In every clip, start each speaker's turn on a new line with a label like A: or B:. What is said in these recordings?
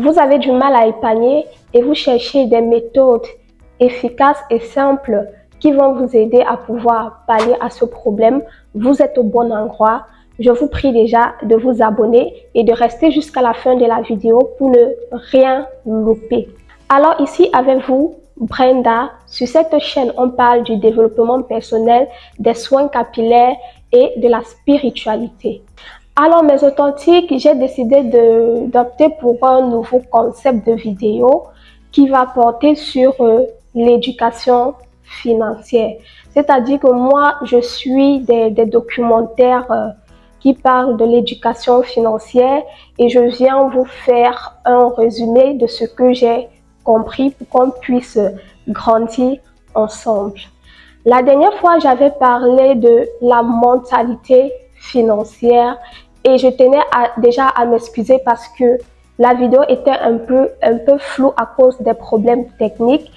A: Vous avez du mal à épargner et vous cherchez des méthodes efficaces et simples qui vont vous aider à pouvoir pallier à ce problème. Vous êtes au bon endroit. Je vous prie déjà de vous abonner et de rester jusqu'à la fin de la vidéo pour ne rien louper. Alors ici avec vous, Brenda, sur cette chaîne, on parle du développement personnel, des soins capillaires et de la spiritualité. Alors mes authentiques, j'ai décidé d'opter pour un nouveau concept de vidéo qui va porter sur l'éducation financière. C'est-à-dire que moi, je suis des documentaires qui parlent de l'éducation financière et je viens vous faire un résumé de ce que j'ai compris pour qu'on puisse grandir ensemble. La dernière fois, j'avais parlé de la mentalité financière et je tenais déjà à m'excuser parce que la vidéo était un peu floue à cause des problèmes techniques.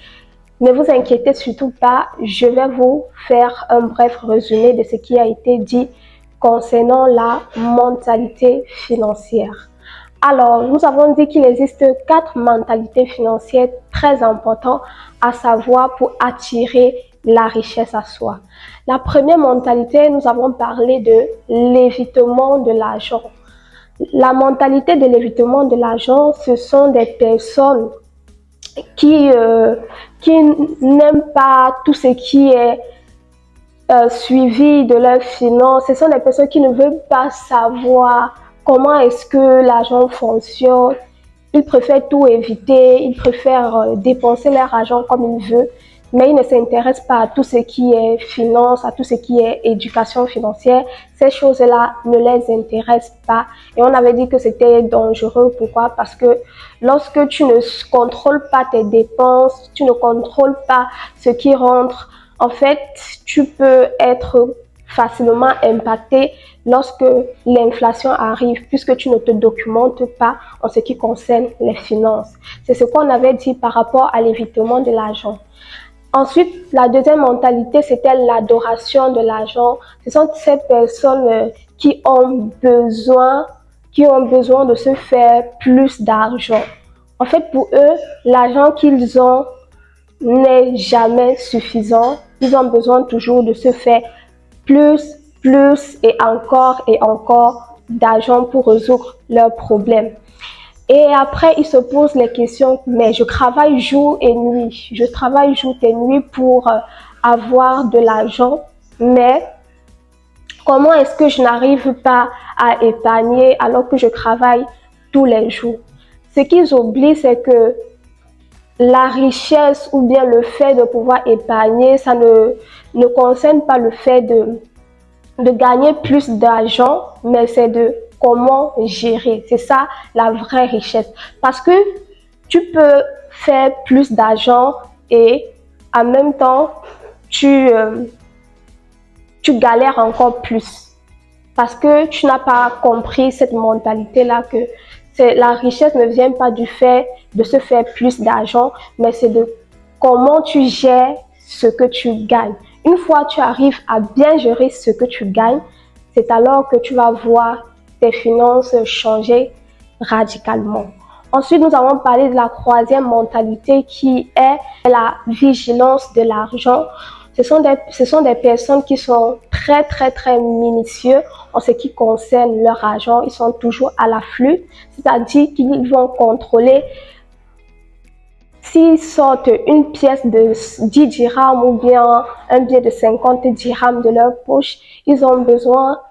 A: Ne vous inquiétez surtout pas, je vais vous faire un bref résumé de ce qui a été dit concernant la mentalité financière. Alors, nous avons dit qu'il existe 4 mentalités financières très importantes à savoir pour attirer la richesse à soi. La première mentalité, nous avons parlé de l'évitement de l'argent. La mentalité de l'évitement de l'argent, ce sont des personnes qui n'aiment pas tout ce qui est suivi de leurs finances. Ce sont des personnes qui ne veulent pas savoir comment est-ce que l'argent fonctionne. Ils préfèrent tout éviter, ils préfèrent dépenser leur argent comme ils veulent, mais ils ne s'intéressent pas à tout ce qui est finance, à tout ce qui est éducation financière. Ces choses-là ne les intéressent pas. Et on avait dit que c'était dangereux. Pourquoi? Parce que lorsque tu ne contrôles pas tes dépenses, tu ne contrôles pas ce qui rentre, en fait, tu peux être facilement impacté lorsque l'inflation arrive, puisque tu ne te documentes pas en ce qui concerne les finances. C'est ce qu'on avait dit par rapport à l'évitement de l'argent. Ensuite, la deuxième mentalité, c'était l'adoration de l'argent. Ce sont ces personnes qui ont besoin de se faire plus d'argent. En fait, pour eux, l'argent qu'ils ont n'est jamais suffisant. Ils ont besoin toujours de se faire plus et encore d'argent pour résoudre leurs problèmes. Et après, ils se posent les questions, mais je travaille jour et nuit. Je travaille jour et nuit pour avoir de l'argent, mais comment est-ce que je n'arrive pas à épargner alors que je travaille tous les jours? Ce qu'ils oublient, c'est que la richesse ou bien le fait de pouvoir épargner, ça ne concerne pas le fait de gagner plus d'argent, mais c'est de comment gérer. C'est ça la vraie richesse. Parce que tu peux faire plus d'argent et en même temps, tu galères encore plus. Parce que tu n'as pas compris cette mentalité-là que la richesse ne vient pas du fait de se faire plus d'argent, mais c'est de comment tu gères ce que tu gagnes. Une fois que tu arrives à bien gérer ce que tu gagnes, c'est alors que tu vas voir tes finances changer radicalement. Ensuite, nous avons parlé de la troisième mentalité qui est la vigilance de l'argent. Ce sont des personnes qui sont très minutieux en ce qui concerne leur argent. Ils sont toujours à l'afflux, c'est-à-dire qu'ils vont contrôler. S'ils sortent une pièce de 10 dirhams ou bien un billet de 50 dirhams de leur poche, elles ont besoin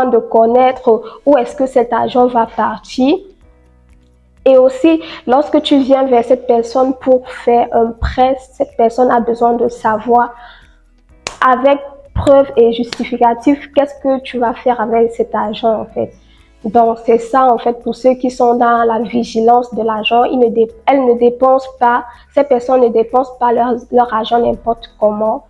A: de connaître où est-ce que cet argent va partir. Et aussi, lorsque tu viens vers cette personne pour faire un prêt, cette personne a besoin de savoir avec preuve et justificatif qu'est-ce que tu vas faire avec cet argent en fait. Donc, c'est ça, en fait, pour ceux qui sont dans la vigilance de l'argent, elles ne dépensent pas, ces personnes ne dépensent pas leur argent n'importe comment.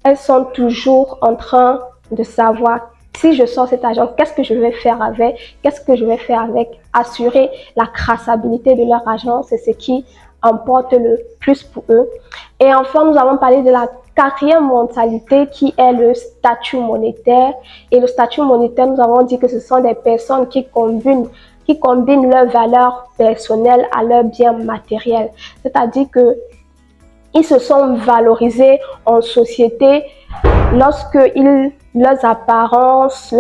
A: Elles sont toujours en train de savoir, si je sors cet argent, qu'est-ce que je vais faire avec? Qu'est-ce que je vais faire avec? Assurer la traçabilité de leur argent, c'est ce qui importe le plus pour eux. Et enfin, nous avons parlé de la quatrième mentalité qui est le statut monétaire. Et le statut monétaire, nous avons dit que ce sont des personnes qui combinent qui combinent leurs valeurs personnelles à leurs biens matériels. C'est-à-dire que ils se sont valorisés en société lorsque leur apparence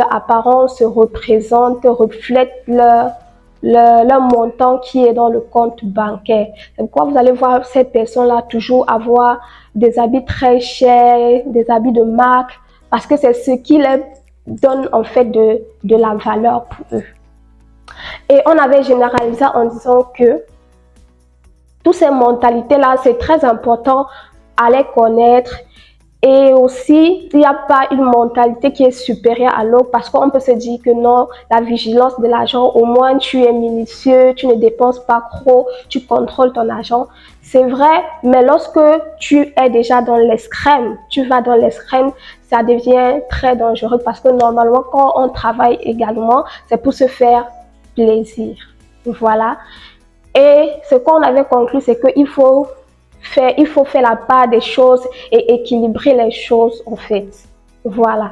A: reflète leur montant qui est dans le compte bancaire. C'est pourquoi vous allez voir ces personnes-là toujours avoir des habits très chers, des habits de marque, parce que c'est ce qui leur donne en fait de la valeur pour eux. Et on avait généralisé en disant que toutes ces mentalités-là, c'est très important à les connaître. Et aussi, il n'y a pas une mentalité qui est supérieure à l'autre parce qu'on peut se dire que non, la vigilance de l'argent, au moins tu es minutieux, tu ne dépenses pas trop, tu contrôles ton argent. C'est vrai, mais lorsque tu es déjà dans l'extrême, tu vas dans l'extrême, ça devient très dangereux parce que normalement, quand on travaille également, c'est pour se faire plaisir. Voilà. Et ce qu'on avait conclu, c'est qu'il faut faire la part des choses et équilibrer les choses en fait. Voilà.